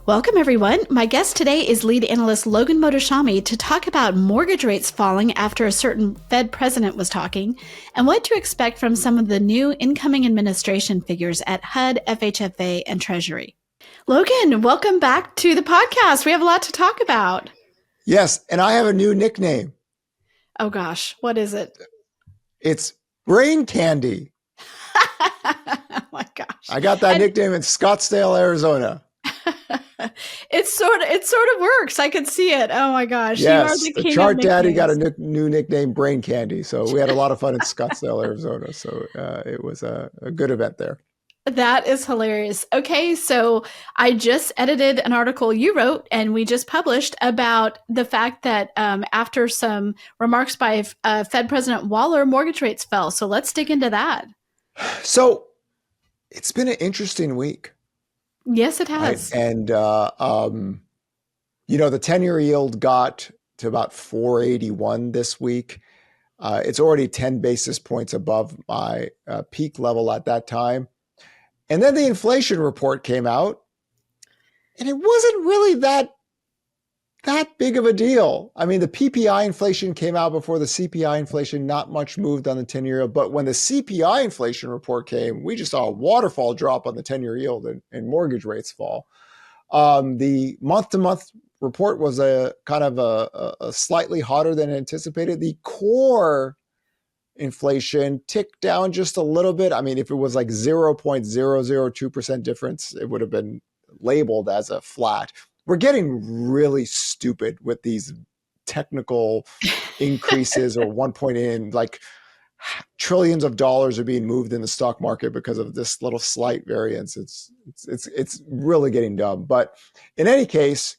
Welcome, everyone. My guest today is Lead Analyst Logan Mohtashami to talk about mortgage rates falling after a certain Fed president was talking and what to expect from some of the new incoming administration figures at HUD, FHFA, and Treasury. Logan, welcome back to the podcast. We have a lot to talk about. Yes, and I have a new nickname. Oh gosh, what is it? It's Brain Candy. Oh my gosh. I got that nickname in Scottsdale, Arizona. It sort of works. I could see it. Oh my gosh. Yes, you are the chart daddy got a new nickname, Brain Candy. So we had a lot of fun in Scottsdale, Arizona. So it was a good event there. That is hilarious. Okay, so I just edited an article you wrote and we just published about the fact that after some remarks by Fed President Waller, mortgage rates fell. So let's dig into that. So it's been an interesting week. Yes, it has. Right? And, the 10-year yield got to about 481 this week. It's already 10 basis points above my peak level at that time. And then the inflation report came out, and it wasn't really that big of a deal. I mean, the PPI inflation came out before the CPI inflation, not much moved on the 10-year yield. But when the CPI inflation report came, we just saw a waterfall drop on the 10-year yield and mortgage rates fall. The month-to-month report was a kind of a slightly hotter than anticipated. The core inflation ticked down just a little bit. I mean, if it was like 0.002% difference, it would have been labeled as a flat. We're getting really stupid with these technical increases or 1 point in, like trillions of dollars are being moved in the stock market because of this little slight variance. It's really getting dumb. But in any case,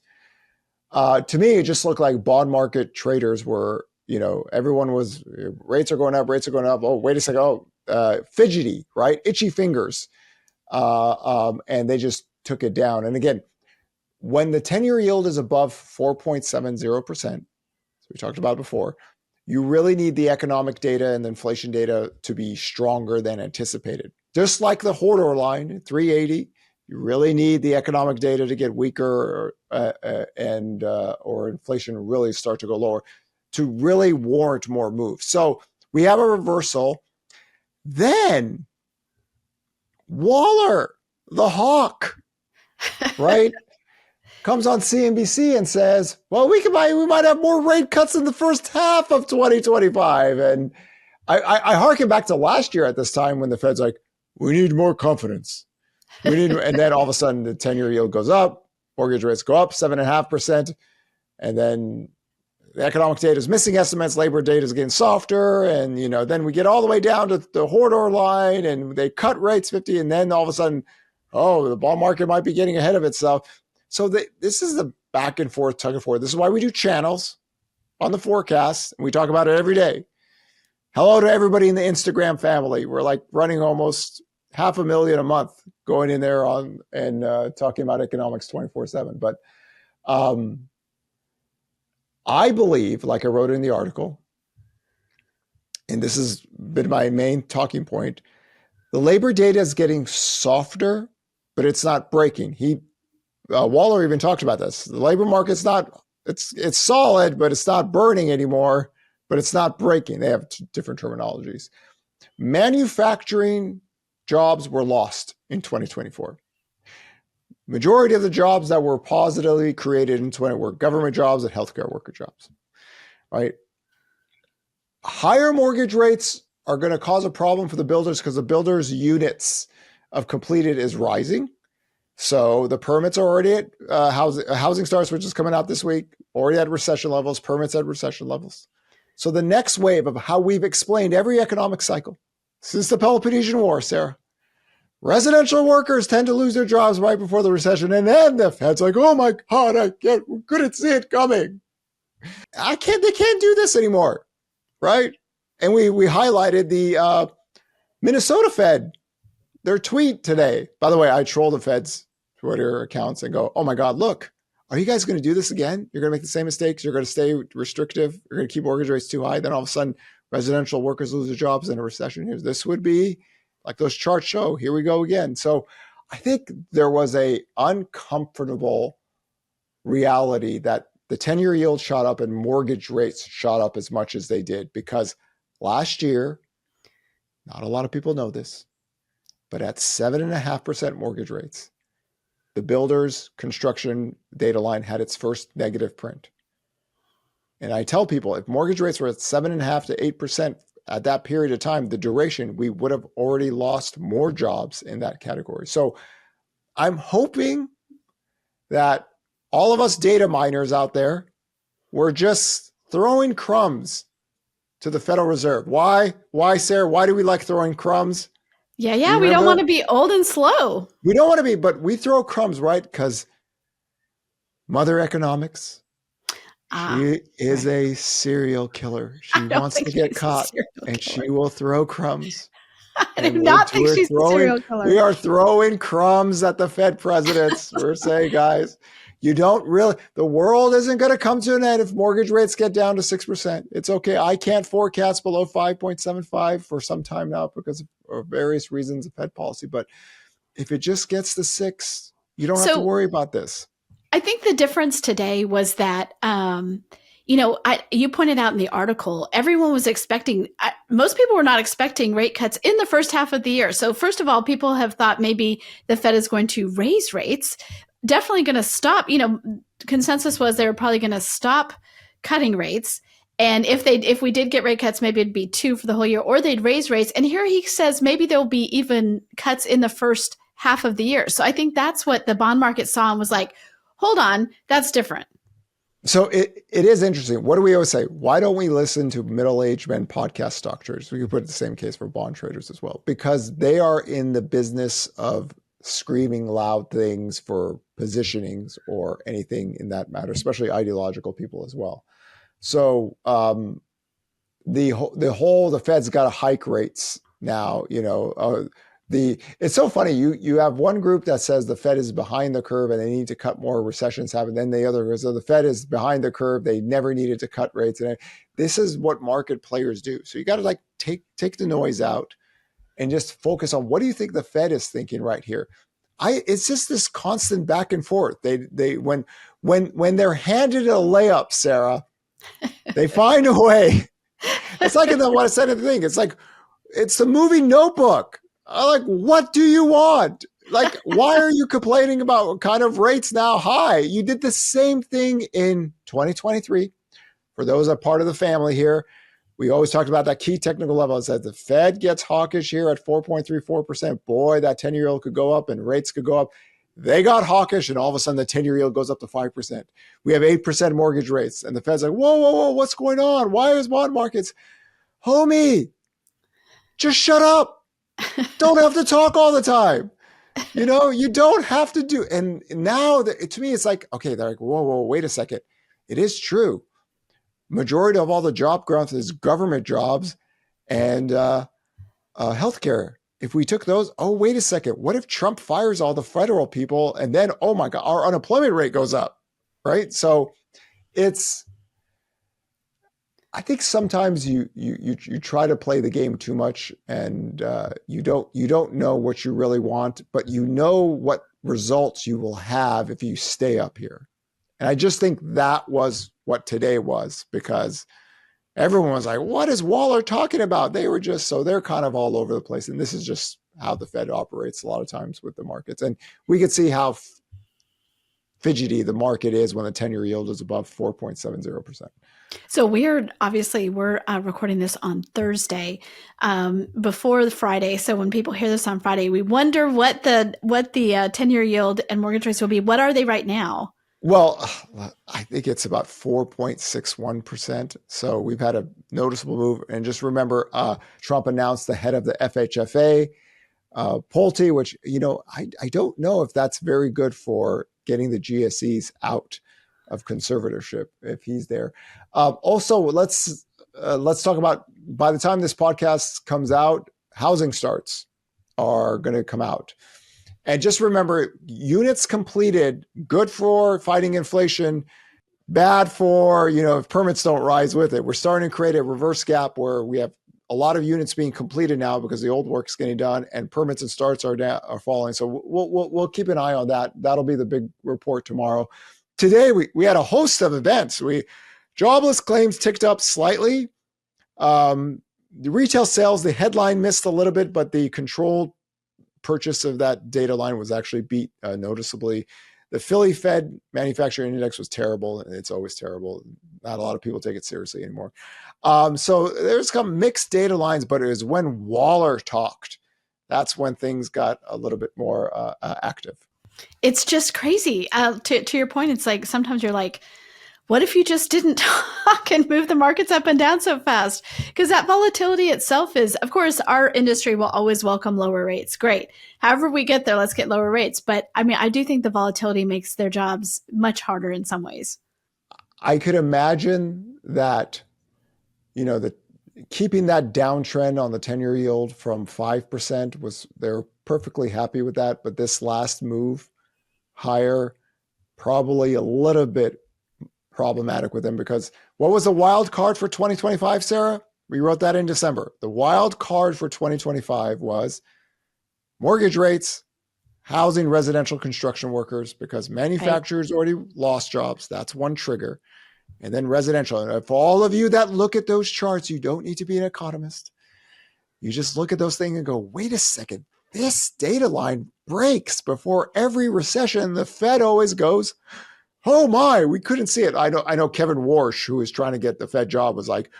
to me, it just looked like bond market traders were, everyone was, rates are going up. Oh, wait a second. Fidgety, right? Itchy fingers. And they just took it down. And again, when the 10-year yield is above 4.70%, as we talked about before, you really need the economic data and the inflation data to be stronger than anticipated. Just like the Hodor line at 380, you really need the economic data to get weaker or inflation really start to go lower to really warrant more moves. So we have a reversal. Then Waller, the hawk, right, comes on CNBC and says, well, we might have more rate cuts in the first half of 2025. And I harken back to last year at this time when the Fed's like, we need more confidence. And then all of a sudden the 10-year yield goes up, mortgage rates go up 7.5%. And then the economic data is missing estimates, labor data is getting softer. And, then we get all the way down to the Hodor line and they cut rates 50. And then all of a sudden, the bond market might be getting ahead of itself. So this is the back and forth, tug and forth. This is why we do channels on the forecast. And we talk about it every day. Hello to everybody in the Instagram family. We're like running almost 500,000 a month going in there and talking about economics 24/7. But I believe, like I wrote in the article, and this has been my main talking point, the labor data is getting softer, but it's not breaking. Waller even talked about this. The labor market's it's solid, but it's not burning anymore, but it's not breaking. They have different terminologies. Manufacturing jobs were lost in 2024. Majority of the jobs that were positively created in 20 were government jobs and healthcare worker jobs, right? Higher mortgage rates are going to cause a problem for the builders because the builders' units of completed is rising. So the permits are already at housing starts, which is coming out this week, already at recession levels, permits at recession levels. So the next wave of how we've explained every economic cycle since the Peloponnesian War, Sarah, residential workers tend to lose their jobs right before the recession. And then the Fed's like, oh my God, I couldn't see it coming. They can't do this anymore, right? And we highlighted the Minnesota Fed, their tweet today. By the way, I troll the Fed's Twitter accounts and go, oh my God, look, are you guys going to do this again? You're going to make the same mistakes. You're going to stay restrictive. You're going to keep mortgage rates too high. Then all of a sudden, residential workers lose their jobs in a recession. This would be like those charts show. Here we go again. So I think there was a uncomfortable reality that the 10-year yield shot up and mortgage rates shot up as much as they did, because last year, not a lot of people know this, but at 7.5% mortgage rates, the builders construction data line had its first negative print. And I tell people, if mortgage rates were at 7.5 to 8% at that period of time, the duration, we would have already lost more jobs in that category. So I'm hoping that all of us data miners out there, we're just throwing crumbs to the Federal Reserve. Why, Sarah? Why do we like throwing crumbs? Yeah. We don't want to be old and slow. We don't want to be, but we throw crumbs, right? Because Mother Economics, she is a serial killer. She wants to get caught, and she will throw crumbs. I do not think she's a serial killer. We are throwing crumbs at the Fed presidents. We're saying, guys, you don't really, the world isn't going to come to an end if mortgage rates get down to 6%. It's okay. I can't forecast below 5.75 for some time now because of various reasons of Fed policy. But if it just gets to 6, you don't have to worry about this. I think the difference today was that, you pointed out in the article, everyone was expecting, most people were not expecting rate cuts in the first half of the year. So first of all, people have thought maybe the Fed is going to raise rates, definitely going to stop. Consensus was they were probably going to stop cutting rates. And if we did get rate cuts, maybe it'd be 2 for the whole year, or they'd raise rates. And here he says maybe there'll be even cuts in the first half of the year. So I think that's what the bond market saw and was like, hold on, that's different. So it is interesting. What do we always say? Why don't we listen to middle-aged men podcast stock traders? We could put the same case for bond traders as well, because they are in the business of screaming loud things for positionings or anything in that matter, especially ideological people as well. So the Fed's got to hike rates now, it's so funny. You have one group that says the Fed is behind the curve and they need to cut more, recessions happen. Then the other is, the Fed is behind the curve. They never needed to cut rates. And this is what market players do. So you got to take the noise out and just focus on, what do you think the Fed is thinking right here? It's just this constant back and forth. When they're handed a layup, Sarah, they find a way. It's like what I said at the thing. It's like, it's the movie Notebook. Like, what do you want? Like, why are you complaining about what kind of rates now high? You did the same thing in 2023. For those that are part of the family here, we always talked about that key technical level. It said the Fed gets hawkish here at 4.34%. Boy, that 10-year yield could go up and rates could go up. They got hawkish, and all of a sudden the 10-year yield goes up to 5%. We have 8% mortgage rates, and the Fed's like, whoa, what's going on? Why is bond markets? Homie, just shut up. Don't have to talk all the time. You don't have to do. And now to me, it's like, okay, they're like, whoa, wait a second. It is true. Majority of all the job growth is government jobs and healthcare. If we took those, oh, wait a second. What if Trump fires all the federal people and then, oh my God, our unemployment rate goes up, right? So I think sometimes you try to play the game too much, and you don't know what you really want, but you know what results you will have if you stay up here. And I just think that was what today was, because everyone was like, what is Waller talking about? They're kind of all over the place. And this is just how the Fed operates a lot of times with the markets. And we could see how fidgety the market is when the 10-year yield is above 4.70%. So we're recording this on Thursday, before the Friday. So when people hear this on Friday, we wonder what the 10-year yield and mortgage rates will be. What are they right now? Well, I think it's about 4.61%. So we've had a noticeable move. And just remember, Trump announced the head of the FHFA, Pulte, which, I don't know if that's very good for getting the GSEs out of conservatorship if he's there. Also, let's talk about, by the time this podcast comes out, housing starts are going to come out. And just remember, units completed, good for fighting inflation, bad for, if permits don't rise with it. We're starting to create a reverse gap where we have a lot of units being completed now because the old work's getting done and permits and starts are falling. So we'll keep an eye on that. That'll be the big report tomorrow. today we had a host of events. Jobless claims ticked up slightly. The retail sales, the headline missed a little bit, but the controlled purchase of that data line was actually beat noticeably. The Philly Fed manufacturing index was terrible, and it's always terrible. Not a lot of people take it seriously anymore. So there's some mixed data lines, but it was when Waller talked. That's when things got a little bit more active. It's just crazy. To your point, it's like sometimes you're like, what if you just didn't talk and move the markets up and down so fast? Because that volatility itself is, of course, our industry will always welcome lower rates. Great. However we get there, let's get lower rates. But I mean, I do think the volatility makes their jobs much harder in some ways. I could imagine that, keeping that downtrend on the 10-year yield from 5% they're perfectly happy with that. But this last move higher, probably a little bit problematic with them, because what was the wild card for 2025, Sarah? We wrote that in December. The wild card for 2025 was mortgage rates, housing, residential construction workers, because manufacturers already lost jobs. That's one trigger. And then residential. And for all of you that look at those charts, you don't need to be an economist. You just look at those things and go, wait a second, this data line breaks before every recession. The Fed always goes, oh my, we couldn't see it. I know Kevin Warsh, who is trying to get the Fed job, was like,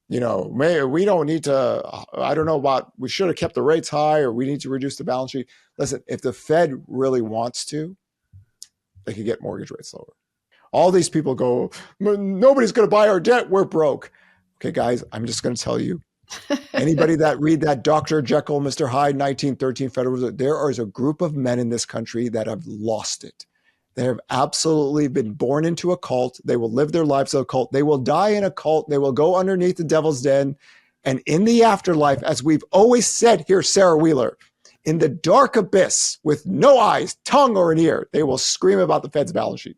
we don't need to, I don't know about, we should have kept the rates high, or we need to reduce the balance sheet. Listen, if the Fed really wants to, they could get mortgage rates lower. All these people go, nobody's going to buy our debt, we're broke. Okay, guys, I'm just going to tell you, anybody that read that Dr. Jekyll, Mr. Hyde, 1913 Federal Reserve, there is a group of men in this country that have lost it. They have absolutely been born into a cult. They will live their lives in a cult. They will die in a cult. They will go underneath the devil's den. And in the afterlife, as we've always said here, Sarah Wheeler, in the dark abyss with no eyes, tongue, or an ear, they will scream about the Fed's balance sheet.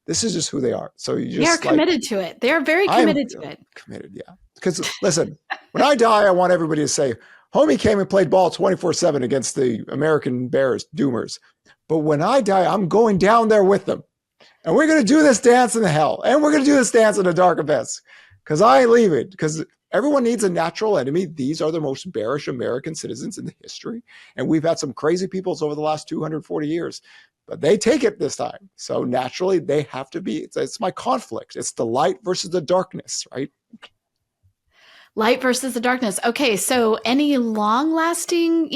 This is just who they are. So you just They are committed to it. They are very committed to it. Committed, yeah. Because listen, when I die, I want everybody to say, homie came and played ball 24/7 against the American Bears Doomers. But when I die, I'm going down there with them. And we're going to do this dance in the hell. And we're going to do this dance in the dark abyss. Because I ain't leaving. Because everyone needs a natural enemy. These are the most bearish American citizens in the history. And we've had some crazy peoples over the last 240 years. But they take it this time. So naturally, they have to be, it's my conflict. It's the light versus the darkness, right? Light versus the darkness. Okay, so any long-lasting,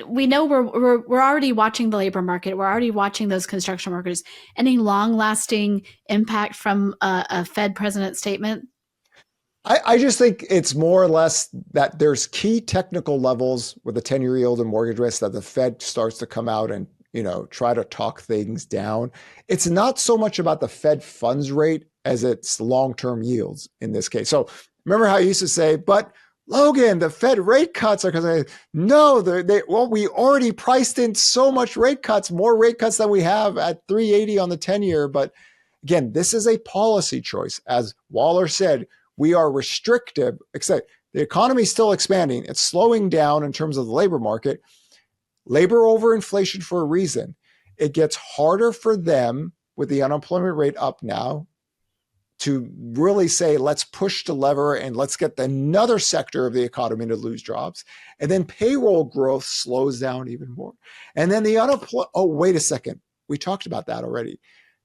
we know we're already watching the labor market. We're already watching those construction workers. Any long-lasting impact from a Fed president statement? I just think it's more or less that there's key technical levels with the 10-year yield and mortgage rates that the Fed starts to come out and try to talk things down. It's not so much about the Fed funds rate as it's long-term yields in this case. So remember how I used to say, but Logan, the Fed rate cuts are because we already priced in so much rate cuts, more rate cuts than we have at 380 on the 10-year. But again, this is a policy choice. As Waller said, we are restrictive, except the economy is still expanding. It's slowing down in terms of the labor market. Labor over inflation for a reason. It gets harder for them with the unemployment rate up now to really say, let's push the lever and let's get another sector of the economy to lose jobs. And then payroll growth slows down even more. And then the wait a second. We talked about that already.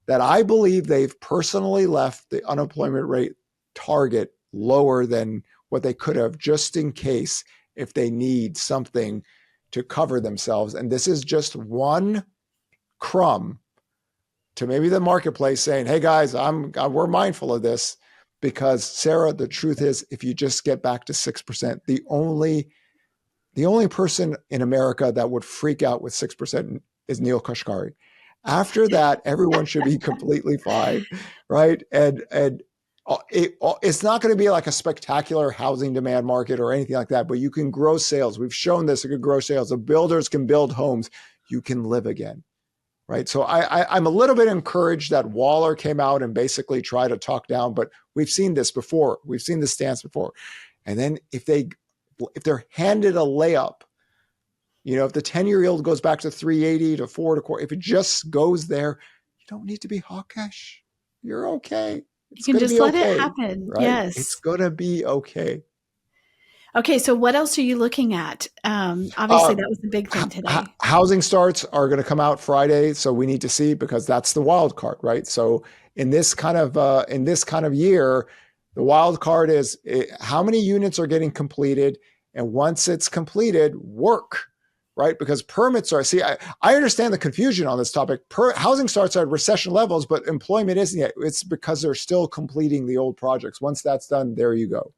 That I believe they've personally left the unemployment rate target lower than what they could have, just in case if they need something to cover themselves. And this is just one crumb to maybe the marketplace saying, hey guys, we're mindful of this, because Sarah, the truth is, if you just get back to 6%, the only person in America that would freak out with 6% is Neil Kashkari. After that, everyone should be completely fine, right? And it's not going to be like a spectacular housing demand market or anything like that, but you can grow sales. We've shown this, you can grow sales. The builders can build homes. You can live again, right? So I'm a little bit encouraged that Waller came out and basically tried to talk down, but we've seen this before. We've seen this stance before. And then if they're handed a layup, if the 10-year yield goes back to 380 to 4 to 4, if it just goes there, you don't need to be hawkish. You're okay. You It's can going to just be let it okay, happen. right? It's Yes. going to be okay. Okay, so what else are you looking at? Obviously, Uh, that was the big thing today. Housing starts are going to come out Friday, so we need to see because that's the wild card, right? So in this kind of year, the wild card is how many units are getting completed, and once it's completed, work, right? Because permits are. See, I understand the confusion on this topic. Housing starts are at recession levels, but employment isn't yet. It's because they're still completing the old projects. Once that's done, there you go.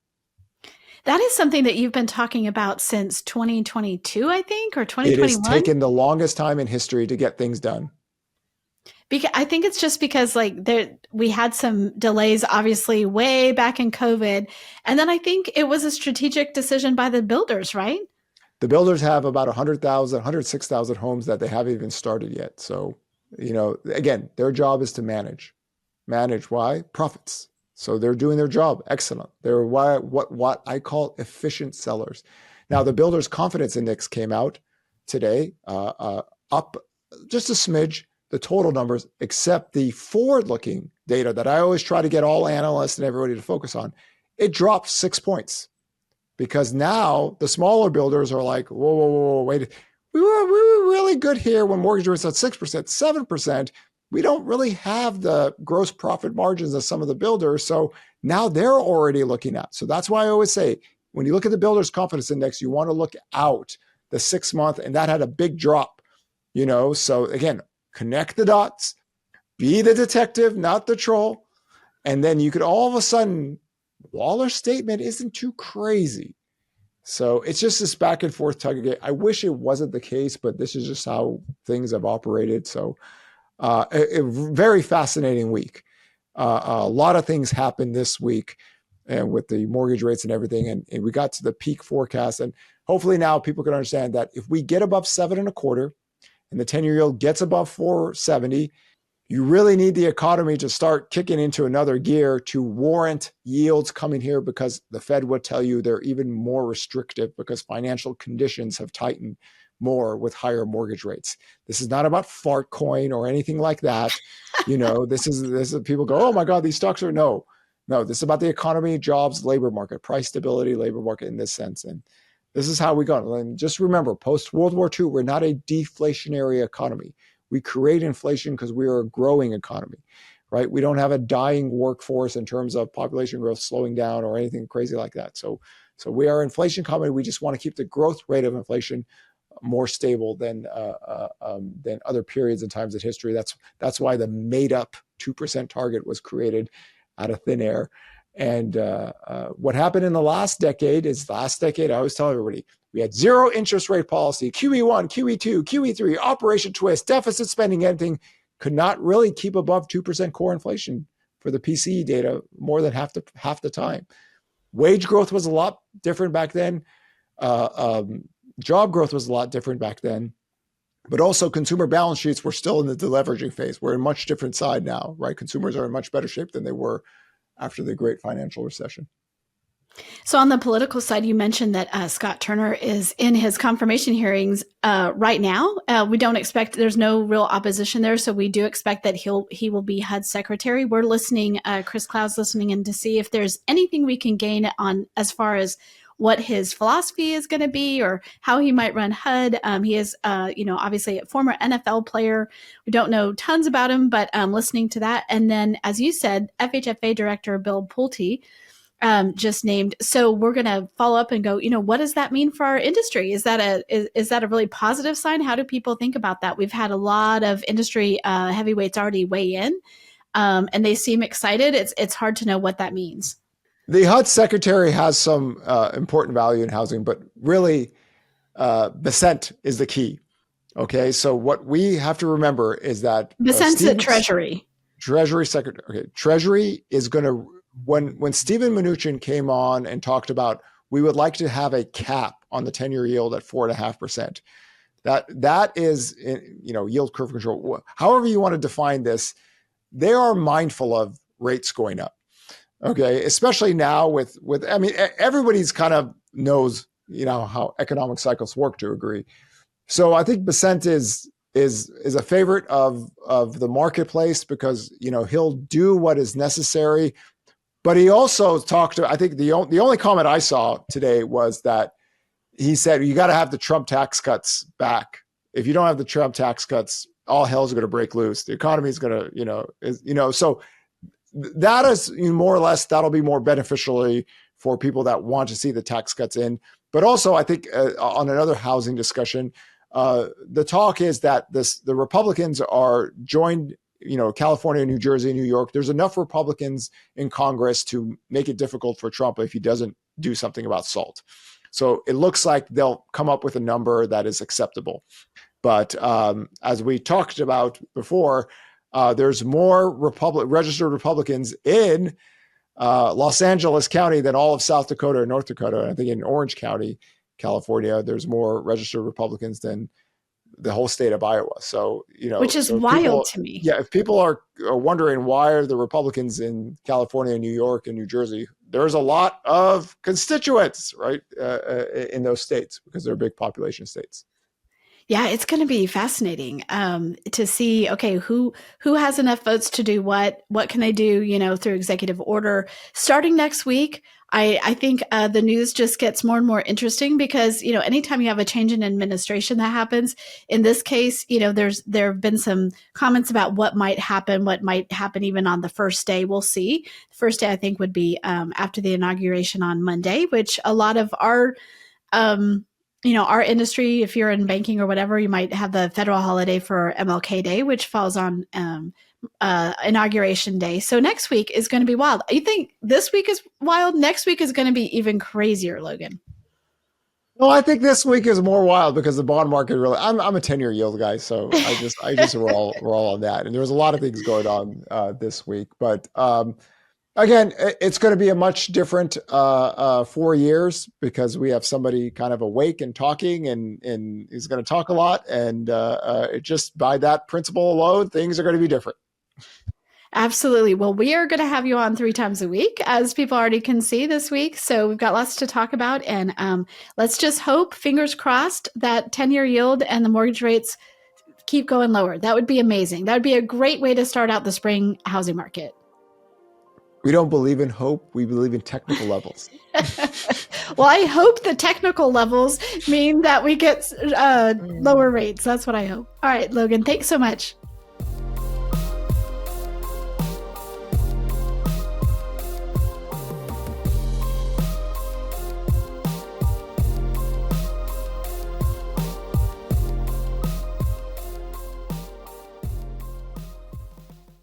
That is something that you've been talking about since 2022, I think, or It has 2021. taken the longest time in history to get things done. Because I think it's just because we had some delays, obviously, way back in COVID, and then I think it was a strategic decision by the builders, right? The builders have about 100,000, 106,000 homes that they haven't even started yet. So, again, their job is to manage. Manage why? Profits. So they're doing their job. Excellent. They're what I call efficient sellers. Now, the builders' confidence index came out today, up just a smidge, the total numbers, except the forward-looking data that I always try to get all analysts and everybody to focus on. It dropped 6 points. Because now the smaller builders are like, whoa, wait. We were really good here when mortgage rates at 6%, 7%. We don't really have the gross profit margins of some of the builders. So now they're already looking at. So that's why I always say, when you look at the builder's confidence index, you want to look out the 6 month, and that had a big drop, So again, connect the dots, be the detective, not the troll. And then you could all of a sudden, Waller's statement isn't too crazy. So it's just this back and forth tug of war. I wish it wasn't the case, but this is just how things have operated. So a very fascinating week. A lot of things happened this week and with the mortgage rates and everything. And we got to the peak forecast. And hopefully now people can understand that if we get above 7.25 and the 10-year yield gets above 4.70, you really need the economy to start kicking into another gear to warrant yields coming here, because the Fed would tell you they're even more restrictive because financial conditions have tightened more with higher mortgage rates. This is not about fart coin or anything like that. This is people go, oh my God, these stocks are no, this is about the economy, jobs, labor market, price stability, labor market in this sense. And this is how we go. And just remember, post World War II, we're not a deflationary economy. We create inflation because we are a growing economy, right? We don't have a dying workforce in terms of population growth slowing down or anything crazy like that. So we are an inflation economy. We just want to keep the growth rate of inflation more stable than other periods and times in history. That's why the made-up 2% target was created out of thin air. And what happened in the last decade, I always tell everybody, we had zero interest rate policy, QE1, QE2, QE3, Operation Twist, deficit spending, anything could not really keep above 2% core inflation for the PCE data more than half the time. Wage growth was a lot different back then. Job growth was a lot different back then. But also consumer balance sheets were still in the deleveraging phase. We're in a much different side now, right? Consumers are in much better shape than they were after the great financial recession. So on the political side, you mentioned that Scott Turner is in his confirmation hearings right now. We don't expect, there's no real opposition there, so we do expect that he will be HUD secretary. We're listening, Chris Cloud's listening in to see if there's anything we can gain on as far as what his philosophy is going to be or how he might run HUD. He is, obviously a former NFL player. We don't know tons about him, but listening to that. And then, as you said, FHFA Director Bill Pulte just named. So we're going to follow up and go, what does that mean for our industry? Is that a really positive sign? How do people think about that? We've had a lot of industry heavyweights already weigh in, and they seem excited. It's hard to know what that means. The HUD secretary has some important value in housing, but really Besant is the key. Okay, so what we have to remember is that Besant's at Treasury. Treasury secretary. Okay, Treasury is going to, when Steven Mnuchin came on and talked about we would like to have a cap on the 10-year yield at 4.5%. That is, yield curve control. However you want to define this, they are mindful of rates going up. Okay, especially now with everybody's kind of knows how economic cycles work to a degree. So I think Besant is is a favorite of the marketplace because he'll do what is necessary. But he also talked to, I think the only comment I saw today was that he said you got to have the Trump tax cuts back. If you don't have the Trump tax cuts, all hell's going to break loose. The economy is going to, so that is more or less, that'll be more beneficially for people that want to see the tax cuts in. But also, I think on another housing discussion, the talk is that the Republicans are joined, California, New Jersey, New York. There's enough Republicans in Congress to make it difficult for Trump if he doesn't do something about SALT. So it looks like they'll come up with a number that is acceptable. But as we talked about before, there's more registered Republicans in Los Angeles County than all of South Dakota and North Dakota. I think in Orange County, California, there's more registered Republicans than the whole state of Iowa. So, which is wild to me. Yeah. If people are wondering why are the Republicans in California, New York, and New Jersey, there's a lot of constituents, right, in those states because they're big population states. Yeah, it's going to be fascinating to see, okay, who has enough votes to do what can they do, through executive order starting next week. I think the news just gets more and more interesting because, anytime you have a change in administration that happens, in this case, there have been some comments about what might happen even on the first day. We'll see. The first day, I think, would be after the inauguration on Monday, which a lot of our our industry, if you're in banking or whatever, you might have the federal holiday for MLK Day, which falls on Inauguration Day. So next week is going to be wild. You think this week is wild? Next week is going to be even crazier, Logan. Well, I think this week is more wild because the bond market really. I'm a 10-year yield guy, so I just we're all on that. And there's a lot of things going on this week, but. Again, it's going to be a much different 4 years because we have somebody kind of awake and talking and he's going to talk a lot. And just by that principle alone, things are going to be different. Absolutely. Well, we are going to have you on 3 times a week, as people already can see this week. So we've got lots to talk about. And let's just hope, fingers crossed, that 10-year yield and the mortgage rates keep going lower. That would be amazing. That would be a great way to start out the spring housing market. We don't believe in hope. We believe in technical levels. Well, I hope the technical levels mean that we get lower rates. That's what I hope. All right, Logan, thanks so much.